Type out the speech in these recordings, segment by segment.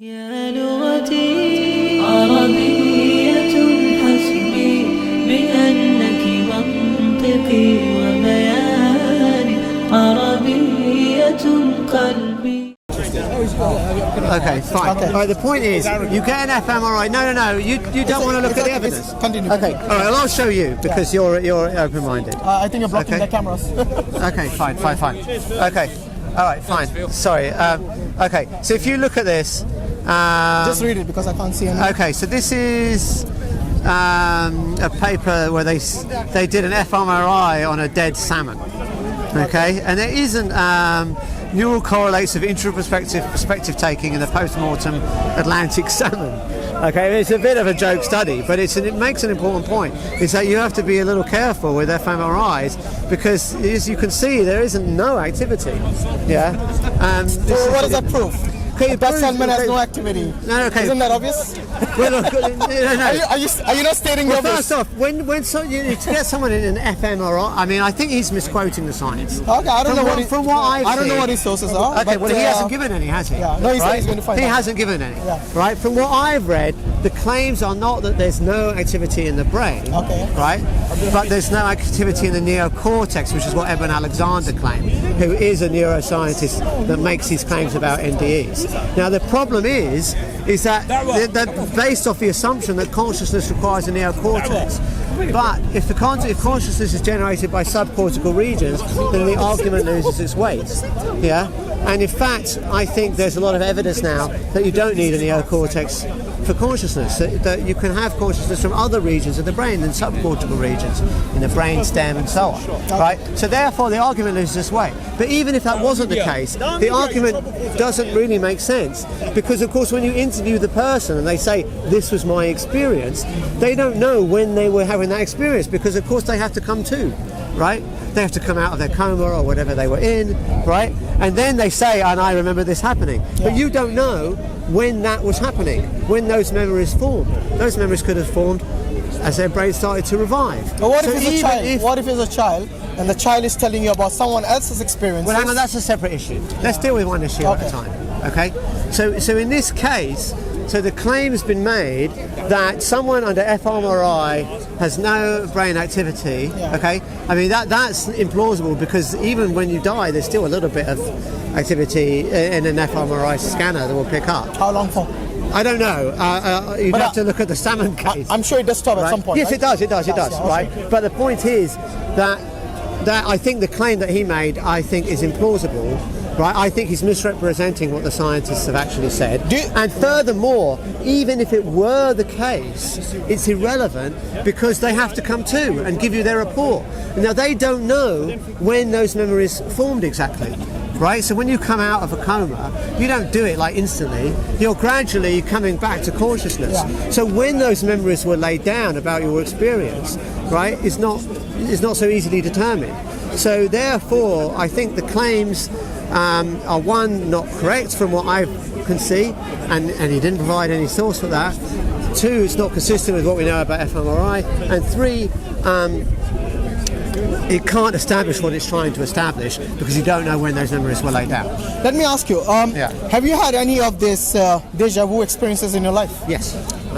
يا لغتي عربية حسبي بأنك منطقي وبياني عربية قلبي. Okay, fine. Okay. All right, the point is, you get an fMRI. No. You don't want to look at the evidence. Continue. Okay. All right. Well, I'll show you because you're open-minded. I think you're blocking the cameras. Okay. Fine. Okay. All right. Fine. Sorry. Okay. So if you look at this, just read it because I can't see anything. Okay. So this is a paper where they did an fMRI on a dead salmon. Okay, and there isn't neural correlates of perspective taking in the post-mortem Atlantic salmon. Okay, it's a bit of a joke study, but it makes an important point. Is that you have to be a little careful with fMRIs because, as you can see, there isn't no activity. Yeah. So what does that prove? That salmon has no activity. No, okay. Isn't that obvious? Well, look, no. Are you not stating the obvious? First off, when you get someone in an fMRI, I mean, I think he's misquoting the science. Okay, I don't know what his sources are. Okay, well, he hasn't given any, has he? Yeah, no, he said he's going to find out. He hasn't given any. Yeah. Right? From what I've read, the claims are not that there's no activity in the brain. Okay. Right? But there's no activity in the neocortex, which is what Eben Alexander claimed, who is a neuroscientist that makes these claims about NDAs. Now, the problem is that they're based off the assumption that consciousness requires a neocortex. But if consciousness is generated by subcortical regions, then the argument loses its weight. Yeah? And in fact, I think there's a lot of evidence now that you don't need a neocortex for consciousness, that you can have consciousness from other regions of the brain than subcortical regions, in the brain stem and so on. Right? So therefore the argument loses its weight. But even if that wasn't the case, the argument doesn't really make sense, because of course when you interview the person and they say, this was my experience, they don't know when they were having that experience, because of course they have to come to, right? They have to come out of their coma or whatever they were in, right? And then they say, and I remember this happening. But you don't know when that was happening, when those memories formed. Those memories could have formed as their brain started to revive. But what if it's a child? What if it's a child and the child is telling you about someone else's experience? Well, Anna, that's a separate issue. Let's deal with one issue at a time. Okay? So in this case, so the claim has been made that someone under fMRI has no brain activity. Okay, I mean that's implausible, because even when you die, there's still a little bit of activity in an fMRI scanner that will pick up. How long for? I don't know. You'd have to look at the salmon case. I'm sure it does stop at some point. Yes, right? It does. Right, but the point is that I think the claim that he made, I think, is implausible. Right, I think he's misrepresenting what the scientists have actually said. And furthermore, even if it were the case, it's irrelevant, because they have to come to and give you their report. Now, they don't know when those memories formed exactly. Right, so when you come out of a coma, you don't do it like instantly. You're gradually coming back to consciousness. So when those memories were laid down about your experience, right, is not so easily determined. So therefore, I think the claims are, one, not correct from what I can see, and he didn't provide any source for that. Two, it's not consistent with what we know about fMRI. And three, it can't establish what it's trying to establish, because you don't know when those memories were laid down. Let me ask you, have you had any of this deja vu experiences in your life? Yes.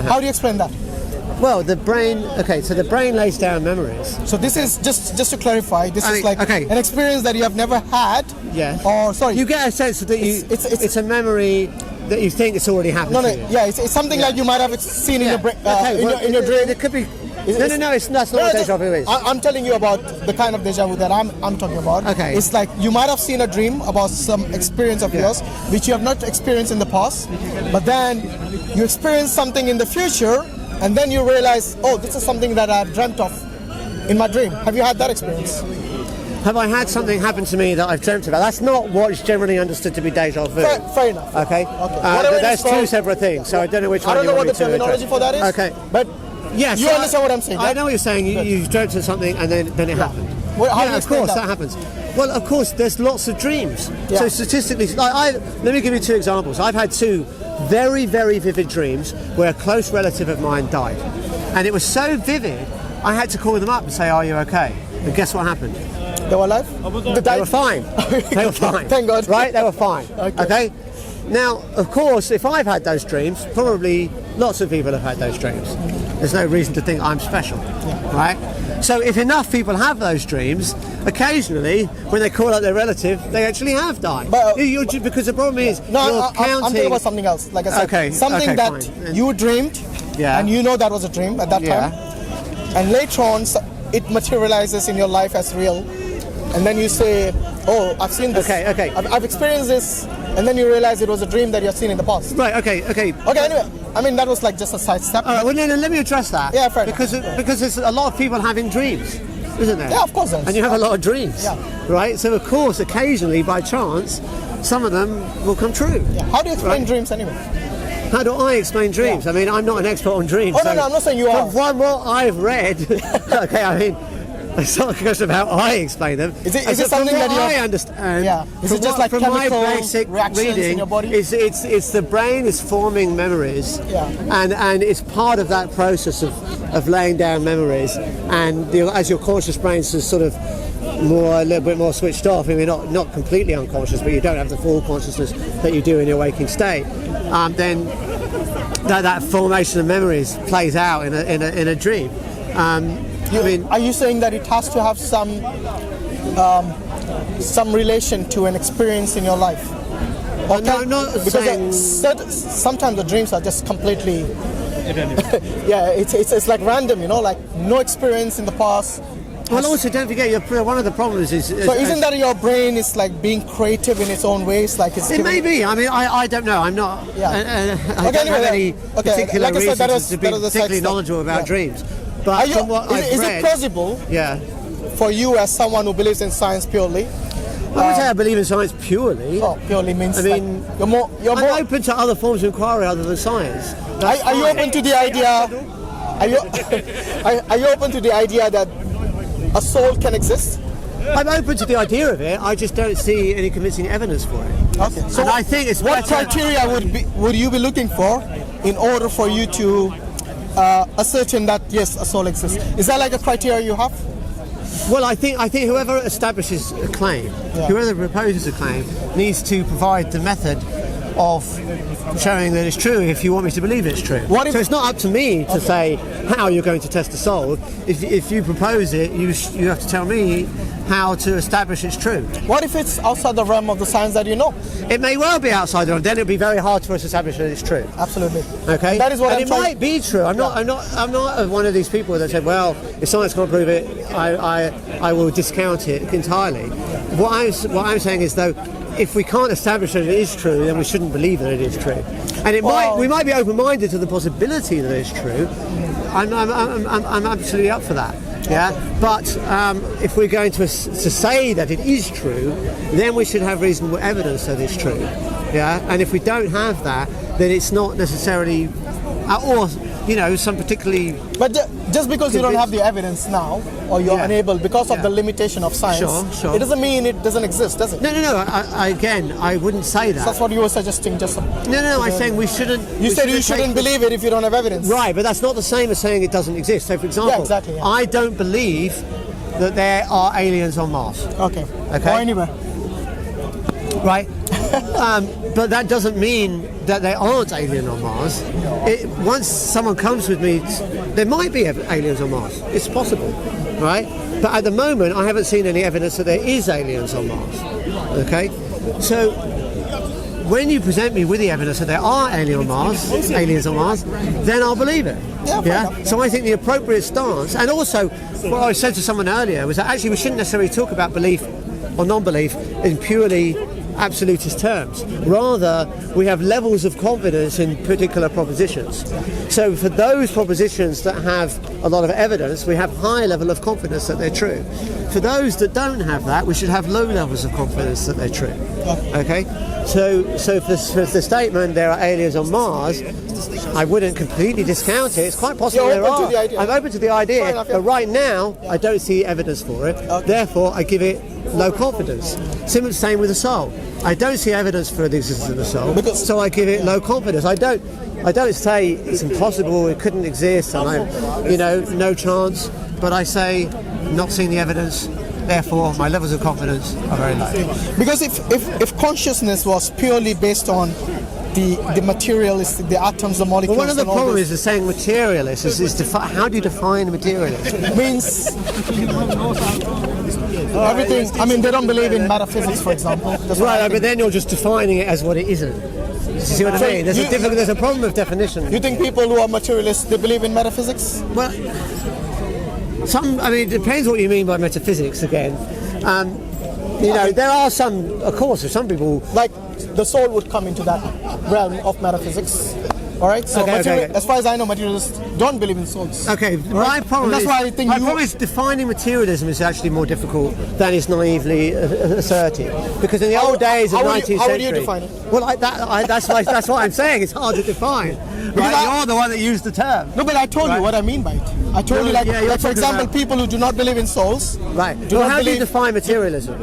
How do you explain that? Well, the brain. Okay, so the brain lays down memories. So this is just to clarify. This is like an experience that you have never had. Yeah. Or sorry. You get a sense that it's a memory that you think it's already happened. No. To you. Yeah, it's something like you might have seen in your brain. In your dream. It could be. No. That's not what deja vu is. I'm telling you about the kind of deja vu that I'm talking about. Okay. It's like you might have seen a dream about some experience of yours which you have not experienced in the past, but then you experience something in the future, and then you realize, oh, this is something that I dreamt of in my dream. Have you had that experience? Have I had something happen to me that I've dreamt about? That's not what is generally understood to be deja vu. Fair enough. Okay. That's two separate things. So I don't know which one. I don't know what the terminology for that is. Okay. But yes, you understand what I'm saying? I know what you're saying. You dreamt of something and then it happened. Well, how do you of course that happens. Well, of course, there's lots of dreams. So statistically, let me give you two examples. I've had two very, very vivid dreams where a close relative of mine died. And it was so vivid, I had to call them up and say, are you okay? And guess what happened? They were alive? They were fine. They were fine. Thank God. Right? They were fine. Okay? Now, of course, if I've had those dreams, probably lots of people have had those dreams. There's no reason to think I'm special, right? So if enough people have those dreams, occasionally, when they call out their relative, they actually have died. But, Because the problem is, No, counting... I'm talking about something else. Like I said, something that fine. you dreamed, and you know that was a dream at that time, and later on it materializes in your life as real, and then you say, "Oh, I've seen this. Okay. I've experienced this," and then you realize it was a dream that you have seen in the past. Right. Okay. Anyway, I mean that was like just a sidestep. All right. Well, then let me address that. Yeah, fair enough. Because there's a lot of people having dreams, isn't there? Yeah, of course there is. And you have a lot of dreams, Yeah. right? So of course, occasionally, by chance, some of them will come true. Yeah. How do you explain dreams anyway? How do I explain dreams? Yeah. I mean, I'm not an expert on dreams. Oh, no, I'm not saying you are. From what I've read, okay, I mean, it's not a question of how I explain them. Is it something from that what you I understand? Yeah. Is it just like from my chemical basic reactions reading, in your body? It's the brain is forming memories, and it's part of that process of laying down memories, and as your conscious brain is sort of a little bit more switched off. I mean, not completely unconscious, but you don't have the full consciousness that you do in your waking state. Then that formation of memories plays out in a dream. Are you saying that it has to have some relation to an experience in your life? No, I'm not saying... Sometimes the dreams are just completely... it's like random, like no experience in the past. Well, also don't forget, one of the problems is... So isn't that your brain is like being creative in its own ways? Like it may be. I mean, I don't know. I'm not... I don't have any particular reasons to be particularly knowledgeable about dreams. But from what I've read... Is it plausible for you as someone who believes in science purely? I wouldn't say I believe in science purely. Oh, purely means I'm open to other forms of inquiry other than science. Are you open to the idea... Are you open to the idea that a soul can exist? I'm open to the idea of it. I just don't see any convincing evidence for it. Okay. So and I think it's what criteria would you be looking for in order for you to ascertain that yes, a soul exists? Is that like a criteria you have? Well, I think whoever establishes a claim, whoever proposes a claim, needs to provide the method of showing that it's true if you want me to believe it's true. So it's not up to me to say how you're going to test the soul. If you propose it, you have to tell me how to establish it's true. What if it's outside the realm of the science that you know? It may well be outside the realm. Then it'll be very hard for us to establish that it's true. Absolutely. Okay. And that is what it might be true. I'm not one of these people that said, well, if science can't prove it, I will discount it entirely. What I'm saying is though, if we can't establish that it is true, then we shouldn't believe that it is true. And we might be open-minded to the possibility that it's true. I'm absolutely up for that. Yeah, but if we're going to say that it is true, then we should have reasonable evidence that it's true. Yeah, and if we don't have that, then it's not necessarily, or some particularly. But just because you don't have the evidence now, or you're unable because of the limitation of science, sure. it doesn't mean it doesn't exist, does it? No. I wouldn't say that. So that's what you were suggesting, just. No. I'm saying we shouldn't. You said you shouldn't believe it if you don't have evidence. Right, but that's not the same as saying it doesn't exist. So, for example, I don't believe that there are aliens on Mars. Okay. Or anywhere. Right. But that doesn't mean that there aren't aliens on Mars. Once someone comes with me, there might be aliens on Mars. It's possible, right? But at the moment, I haven't seen any evidence that there is aliens on Mars. Okay, so when you present me with the evidence that there are aliens on Mars, then I'll believe it. Yeah. So I think the appropriate stance, and also what I said to someone earlier was that actually we shouldn't necessarily talk about belief or non-belief in purely absolutist terms. Rather, we have levels of confidence in particular propositions. So for those propositions that have a lot of evidence, we have high level of confidence that they're true. For those that don't have that, we should have low levels of confidence that they're true. Okay? So for the statement there are aliens on Mars, I wouldn't completely discount it. It's quite possible there are. I'm open to the idea, but right now I don't see evidence for it. Therefore, I give it low confidence. Same with the soul. I don't see evidence for the existence of the soul, so I give it low confidence. I don't say it's impossible, it couldn't exist, and no chance. But I say, not seeing the evidence, therefore my levels of confidence are very low. Because if consciousness was purely based on the materialistic, the atoms, the molecules, Well, one of the and all problems this, is saying materialist is how do you define materialist? means everything. I mean, they don't believe in metaphysics, for example. That's what I Right, think. but then you're just defining it as what it isn't. You see what I So mean? There's a problem with definition. You think people who are materialists, they believe in metaphysics? Well, it depends what you mean by metaphysics again. There are some, of course, for some people. Like the soul would come into that realm of metaphysics. All right. So Okay. as far as I know, materialists don't believe in souls. Okay, my problem And that's is, why I think my you- problem is defining materialism is actually more difficult than is naively asserted. Because in the old days of how the would 19th you- how would century, you define it? well, that's what I'm saying. It's hard to define. Right? You're the one that used the term. No, but I told you what I mean by it. I told you, Yeah, you're like for talking example, about- people who do not believe in souls. Right. Do Well, not how do you believe. define materialism?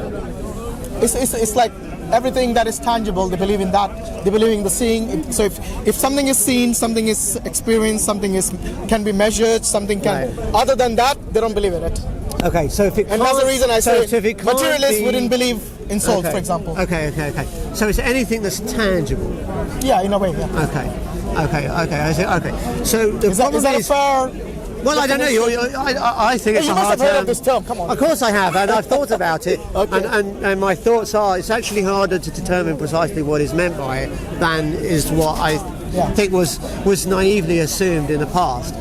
It's like everything that is tangible. They believe in that. They believe in the seeing. So if something is seen, something is experienced, something can be measured, something can. Right. Other than that, they don't believe in it. Okay, so if it And that's the can't- reason I so say if it can't materialists be- wouldn't believe in souls, Okay. for example. Okay. So it's anything that's tangible. Yeah, in a way. Yeah. Okay. I see. Okay. So the Is that problem a is. fair? Well, I don't know. I think it's You a must hard have heard term. of this term. Come on. Of course I have, and I've thought about it. Okay. And my thoughts are it's actually harder to determine precisely what is meant by it than is what I think was naively assumed in the past.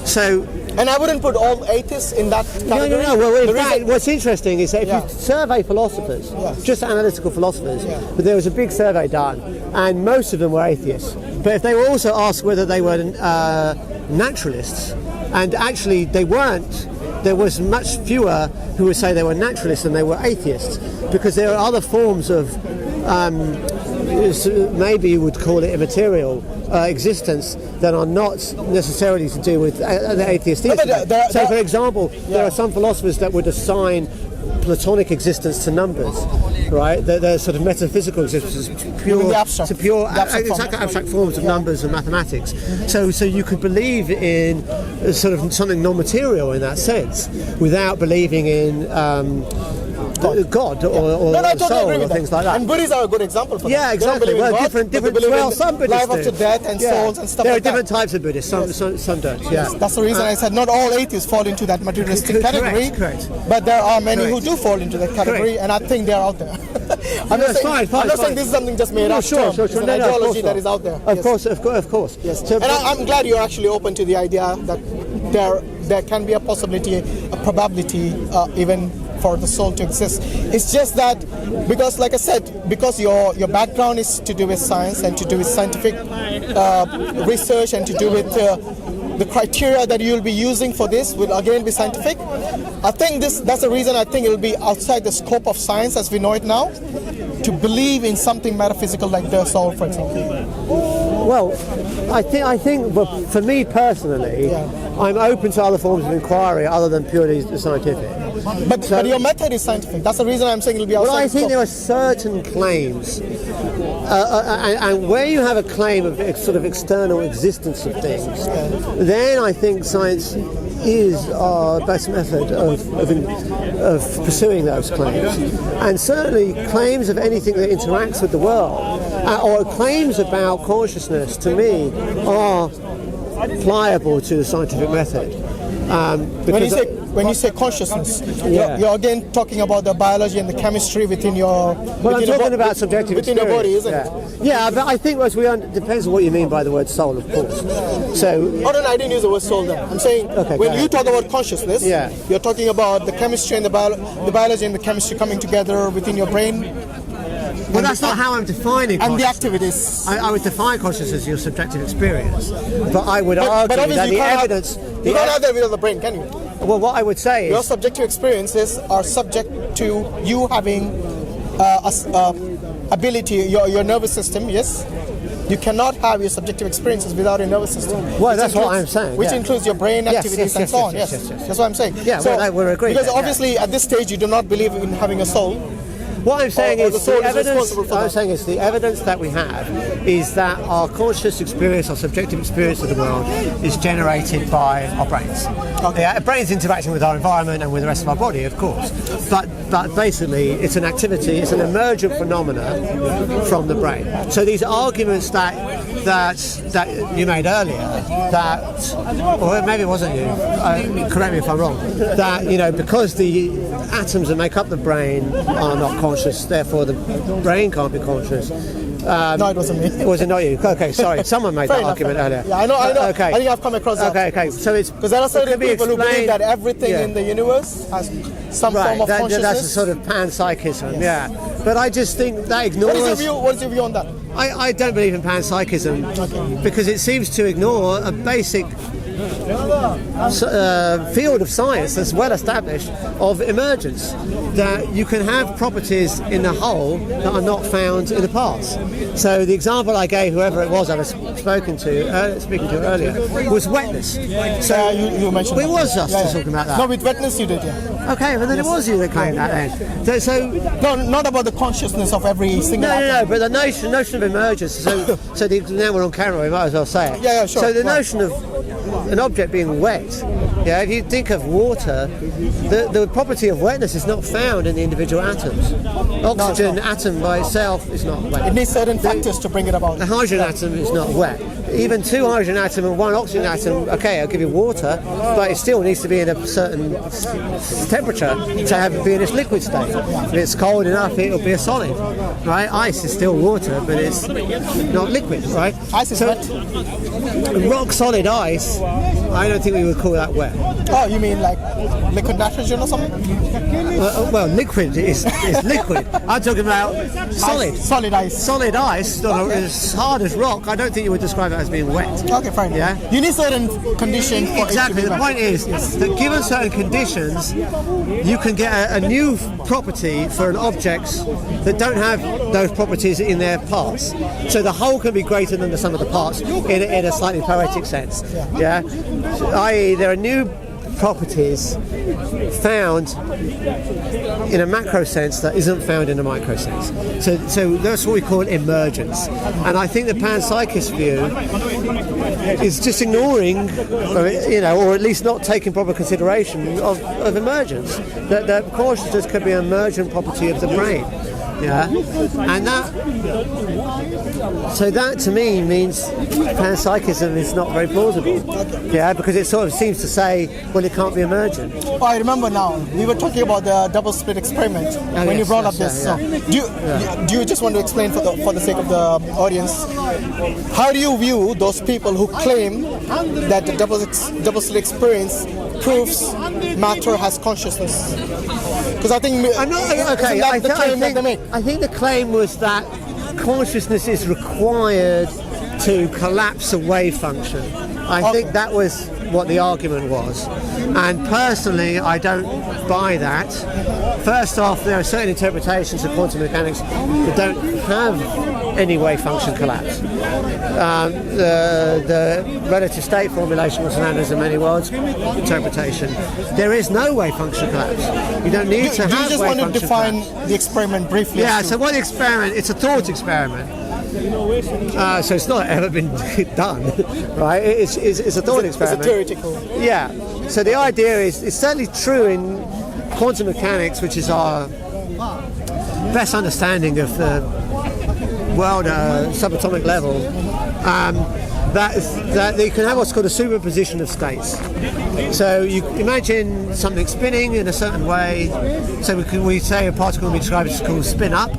So. And I wouldn't put all atheists in that category. No. Well, in The fact, reason- what's interesting is that if Yeah. you survey philosophers, just analytical philosophers, but there was a big survey done, and most of them were atheists. But if they were also asked whether they were naturalists, and actually they weren't, there was much fewer who would say they were naturalists than they were atheists, because there are other forms of maybe you would call it immaterial existence that are not necessarily to do with the atheist theism. So, for example, there are some philosophers that would assign Platonic existence to numbers, right? They're sort of metaphysical existence, pure, abstract. to pure, The abstract exactly form. abstract forms of numbers and mathematics. So you could believe in sort of something non-material in that sense, without believing in God or No, I totally soul agree or with things that. like that. And Buddhists are a good example for Yeah, that. exactly. They don't believe in Well, God, different. but they believe in Some Buddhists life after do. death and souls and stuff There like are different that. types of Buddhists. Some don't. Yeah. That's the reason I said not all atheists fall into that materialistic category. Correct. But there are many who Correct. do fall into that category, Correct. and I think they're out there. I'm No, not saying, fine. I'm not saying this is something just made up. Sure. It's an No, of ideology course that not. is out there. Of Yes. course, of course. Yes. So, And I'm glad you're actually open to the idea that there can be a possibility, a probability, even for the soul to exist. It's just that because, like I said, because your background is to do with science and to do with scientific research and to do with the criteria that you'll be using for this will again be scientific. I think that's the reason I think it'll be outside the scope of science as we know it now to believe in something metaphysical like the soul, for example. well, I think, but for me personally, I'm open to other forms of inquiry other than purely scientific. But your method is scientific. That's the reason I'm saying it'll be outside Well, I the think scope. there are certain claims, and where you have a claim of sort of external existence of things, then I think science is our best method of pursuing those claims. And certainly claims of anything that interacts with the world, or claims about consciousness, to me, are pliable to the scientific method. When you say consciousness, Yeah. you're again talking about the biology and the chemistry within your. Well, I'm within your talking bo- about subjective within your body, isn't experience. it? Yeah, but I think as depends on what you mean by the word soul, of course. So, Oh, no, I didn't use the word soul then. I'm saying Okay, go when ahead. you talk about consciousness, Yeah. you're talking about the chemistry and the biology and the chemistry coming together within your brain. well, that's not how I'm defining And the consciousness. activities. I would define consciousness as your subjective experience, but I would argue But that obviously the you can't evidence. have, you can't have that without the brain, can you? Well, what I would say Your is, subjective experiences are subject to you having ability, your nervous system, yes? You cannot have your subjective experiences without a nervous system. Well, which that's what I'm saying, Which yeah. includes your brain Yes, activities yes, and yes, so on, yes, yes. yes, yes, yes. That's what I'm saying. Yeah, well, we're agreed Because then, yeah. obviously at this stage you do not believe in having a soul. What I'm saying or is the soul the is evidence. responsible for I'm that? saying is the evidence that we have is that our conscious experience, our subjective experience of the world, is generated by our brains. Okay. Yeah, our brains interacting with our environment and with the rest of our body, of course. But basically, it's an activity. It's an emergent phenomena from the brain. So these arguments that you made earlier, that, or maybe it wasn't you. Correct me if I'm wrong. That because the atoms that make up the brain are not conscious, therefore the brain can't be conscious. No, it wasn't me. Was it not you? Okay, sorry. Someone made that argument earlier. Yeah, I know. Okay. I think I've come across that. Okay. So it's Because there are certain people who believe that everything Yeah. in the universe has some form of consciousness. That's a sort of panpsychism, yeah. But I just think that ignores. What is your view on that? I don't believe in panpsychism because it seems to ignore a basic field of science that's well established of emergence, that you can have properties in the whole that are not found in the past. So the example I gave whoever it was I was speaking to earlier was wetness. So you mentioned it was us Yeah. talking about that. No, with wetness you did, yeah. Okay, but then it was you that claimed that then. So No, not about the consciousness of every single atom. no, but the notion of emergence. Now we're on camera, we might as well say it. Yeah, sure. So the Right. notion of an object being wet, if you think of water, the property of wetness is not found in the individual atoms. Oxygen atom by itself is not wet. It needs certain factors to bring it about. The hydrogen atom is not wet. Even two hydrogen atom and one oxygen atom, okay, I'll give you water, but it still needs to be in a certain temperature to be in its liquid state. If it's cold enough, it'll be a solid, right? Ice is still water, but it's not liquid, right? Ice is wet. Rock solid ice, I don't think we would call that wet. Oh, you mean like liquid nitrogen or something? Well, liquid is liquid. I'm talking about solid. Solid ice. Solid ice, not as hard as rock. I don't think you would describe it as being wet. Okay, fine. Yeah. You need certain conditions for Exactly. it to The be point is that given certain conditions, you can get a new property for an object that don't have those properties in their parts. So the whole can be greater than the sum of the parts in a slightly poetic sense. Yeah. I.e., there are new properties found in a macro sense that isn't found in a micro sense. So that's what we call emergence. And I think the panpsychist view is just ignoring, or at least not taking proper consideration of emergence. That consciousness could be an emergent property of the brain. Yeah, and that to me means panpsychism is not very plausible. Yeah, because it sort of seems to say, well, it can't be emergent. Oh, I remember now. We were talking about the double slit experiment when you brought up this. Yeah. So, do you just want to explain for the sake of the audience, how do you view those people who claim that the double slit experience proves matter has consciousness? Because I think I'm not okay. isn't that the claim that they make? I think the claim was that consciousness is required to collapse a wave function. I think that was what the argument was. And personally, I don't buy that. First off, there are certain interpretations of quantum mechanics that don't have any wave function collapse. The relative state formulation, what's known as the many worlds interpretation, there is no wave function collapse. You don't need to have. Do you just wave want to function define collapse. the experiment briefly? Yeah. So what the experiment? It's a thought experiment. So it's not ever been done, right? It's a thought experiment. It's a theoretical. Yeah. So the idea is, it's certainly true in quantum mechanics, which is our best understanding of the world subatomic level, that you can have what's called a superposition of states. So you imagine something spinning in a certain way. So we say a particle can be described as called spin up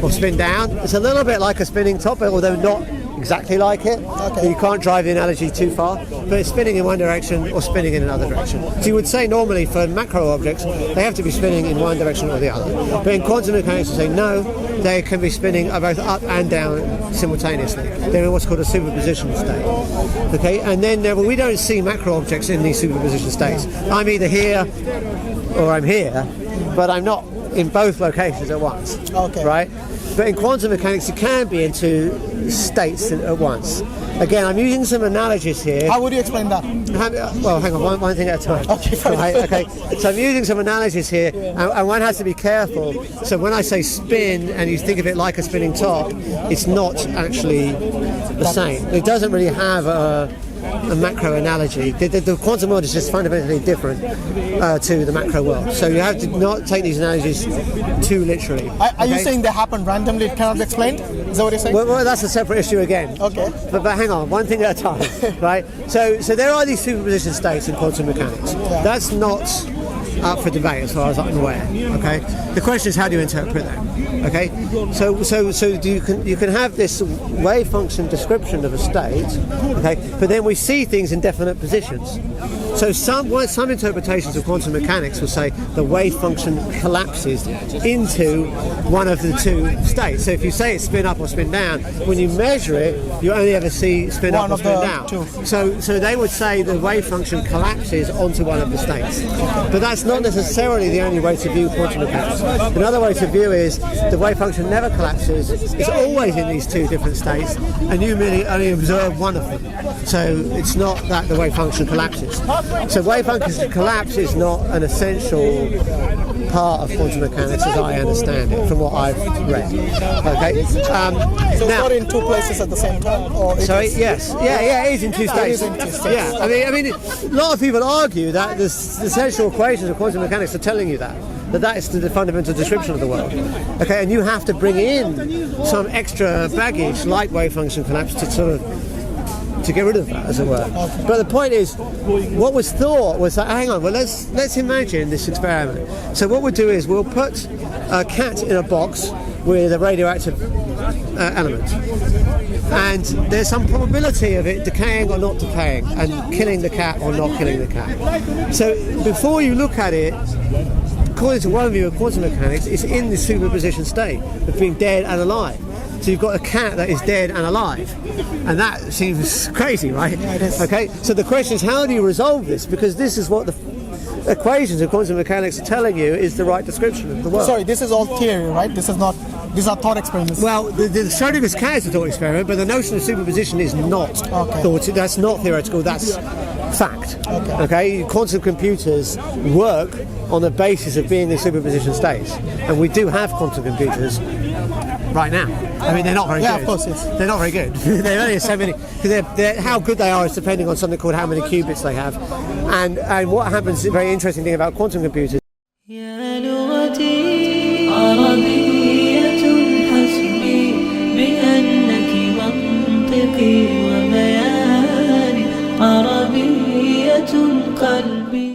or spin down. It's a little bit like a spinning top, although not exactly like it. Okay. You can't drive the analogy too far, but it's spinning in one direction or spinning in another direction. So you would say normally for macro objects, they have to be spinning in one direction or the other. But in quantum mechanics, you say no, they can be spinning both up and down simultaneously. They're in what's called a superposition state. Okay, and then we don't see macro objects in these superposition states. I'm either here or I'm here, but I'm not in both locations at once. Okay. Right? But in quantum mechanics, you can be in two states at once. Again, I'm using some analogies here. How would you explain that? Well, hang on, one thing at a time. Okay, fine. Right, okay. So I'm using some analogies here, and one has to be careful. So when I say spin, and you think of it like a spinning top, it's not actually the same. It doesn't really have a macro analogy. The quantum world is just fundamentally different to the macro world. So you have to not take these analogies too literally. Are you saying they happen randomly, it cannot be explained? Is that what you're saying? Well, that's a separate issue again. Okay. But hang on, one thing at a time, right? So there are these superposition states in quantum mechanics. Yeah. That's not up for debate as far as I'm aware. Okay. The question is, how do you interpret that? Okay. So you can have this wave function description of a state. Okay. But then we see things in definite positions. So some interpretations of quantum mechanics will say the wave function collapses into one of the two states. So if you say it's spin up or spin down, when you measure it, you only ever see spin up or spin down. So they would say the wave function collapses onto one of the states. But that's not necessarily the only way to view quantum mechanics. Another way to view is the wave function never collapses. It's always in these two different states, and you merely only observe one of them. So it's not that the wave function collapses. So wave function collapse is not an essential part of quantum mechanics as I understand it, from what I've read. Okay. So it's not in two places at the same time? Or sorry. Yes. Yeah. It is in two states. Yeah. I mean, a lot of people argue that the essential equations of quantum mechanics are telling you that is the fundamental description of the world. Okay, and you have to bring in some extra baggage like wave function collapse to get rid of that, as it were. But the point is, what was thought was that, hang on, well, let's imagine this experiment. So what we'll do is we'll put a cat in a box with a radioactive element, and there's some probability of it decaying or not decaying, and killing the cat or not killing the cat. So before you look at it, according to one view of quantum mechanics, it's in the superposition state of being dead and alive. So you've got a cat that is dead and alive, and that seems crazy, right? Yeah, it is. Okay, so the question is, how do you resolve this? Because this is what the equations of quantum mechanics are telling you is the right description of the world. Sorry, this is all theory, right? These are thought experiments. Well, the Schrödinger's cat is a thought experiment, but the notion of superposition is not thought. That's not theoretical. That's fact. Okay. Quantum computers work on the basis of being in superposition states, and we do have quantum computers right now. I mean, they're not very good. Yeah, of course, yes. They're not very good. They're only so many. Because how good they are is depending on something called how many qubits they have, and what happens. The very interesting thing about quantum computers. يا لغتي عربية حسبي بأنك منطقي